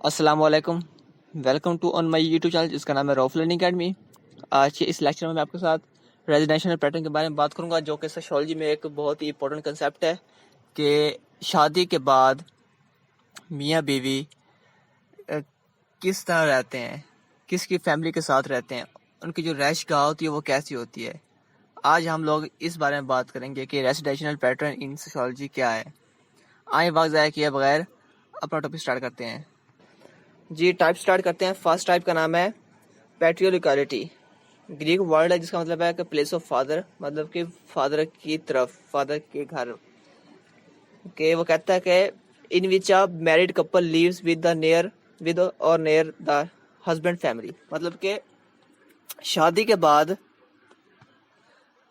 السلام علیکم، welcome to on my YouTube channel جس کا نام ہے روف لرننگ اکیڈمی۔ آج کے اس لیکچر میں آپ کے ساتھ ریزیڈینشیل پیٹرن کے بارے میں بات کروں گا، جو کہ سوشیولوجی میں ایک بہت ہی امپورٹنٹ کنسیپٹ ہے کہ شادی کے بعد میاں بیوی کس طرح رہتے ہیں، کس کی فیملی کے ساتھ رہتے ہیں، ان کی جو رہائش گاہ ہوتی ہے وہ کیسی ہوتی ہے۔ آج ہم لوگ اس بارے میں بات کریں گے کہ ریزیڈینشیل پیٹرن ان سوشیولوجی کیا ہے۔ آئیں وقت ضائع کیے بغیر اپنا ٹاپک سٹارٹ کرتے ہیں۔ جی ٹائپ سٹارٹ کرتے ہیں۔ فرسٹ ٹائپ کا نام ہے پیٹریولیکیلٹی، گریک ورڈ ہے جس کا مطلب ہے کہ پلیس آف فادر، مطلب کہ فادر کی طرف، فادر کے گھر کہ وہ کہتا ہے کہ ان وچ a married couple leaves with اور نیئر دا ہسبینڈ فیملی، مطلب کہ شادی کے بعد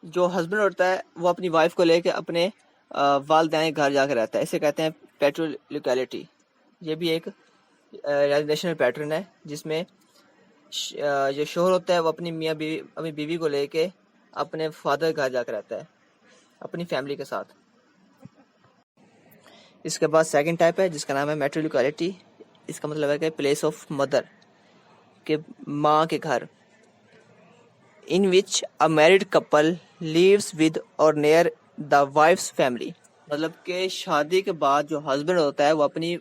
جو ہسبینڈ ہوتا ہے وہ اپنی وائف کو لے کے اپنے والدین کے گھر جا کے رہتا ہے، اسے کہتے ہیں پیٹریولیکیلٹی۔ یہ بھی ایک ریزیڈینشیل پیٹرن ہے جس میں جو شوہر ہوتا ہے وہ اپنی اپنی بیوی کو لے کے اپنے فادر کے گھر جا کے رہتا ہے اپنی فیملی کے ساتھ۔ اس کے بعد سیکنڈ ٹائپ ہے جس کا نام ہے میٹریلیکیلٹی، اس کا مطلب ہے کہ پلیس آف مدر، کہ ماں کے گھر۔ ان وچ a married couple leaves with اور نیئر دا وائفس فیملی، مطلب کہ شادی کے بعد جو ہسبینڈ ہوتا ہے وہ اپنی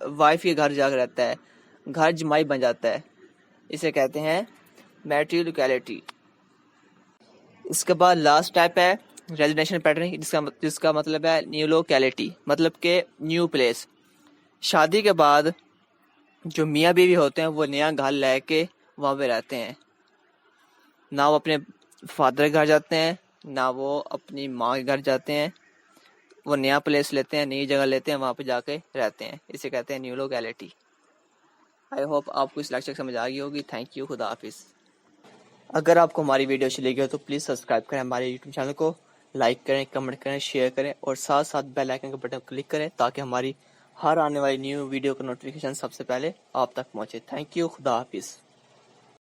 وائف کے گھر جا کے رہتا ہے، گھر جمائی بن جاتا ہے، اسے کہتے ہیں میٹریلیکیلٹی۔ اس کے بعد لاسٹ ٹائپ ہے ریزیڈینشیل پیٹرن جس کا مطلب ہے نیولوکیلٹی، مطلب کہ نیو پلیس۔ شادی کے بعد جو میاں بیوی ہوتے ہیں وہ نیا گھر لے کے وہاں پہ رہتے ہیں، نہ وہ اپنے فادر کے گھر جاتے ہیں نہ وہ اپنی ماں کے گھر جاتے ہیں، وہ نیا پلیس لیتے ہیں، نئی جگہ لیتے ہیں، وہاں پہ جا کے رہتے ہیں، اسے کہتے ہیں نیولوکیلٹی۔ آئی ہوپ آپ کو اس لیکچر سمجھ آ گئی ہوگی۔ تھینک یو، خدا حافظ۔ اگر آپ کو ہماری ویڈیو اچھی لگی ہو تو پلیز سبسکرائب کریں ہمارے یوٹیوب چینل کو، لائک کریں، کمنٹ کریں، شیئر کریں اور ساتھ ساتھ بیل آئکن کے بٹن کلک کریں تاکہ ہماری ہر آنے والی نیو ویڈیو کا نوٹیفیکیشن سب سے پہلے آپ تک پہنچے۔ تھینک یو، خدا حافظ۔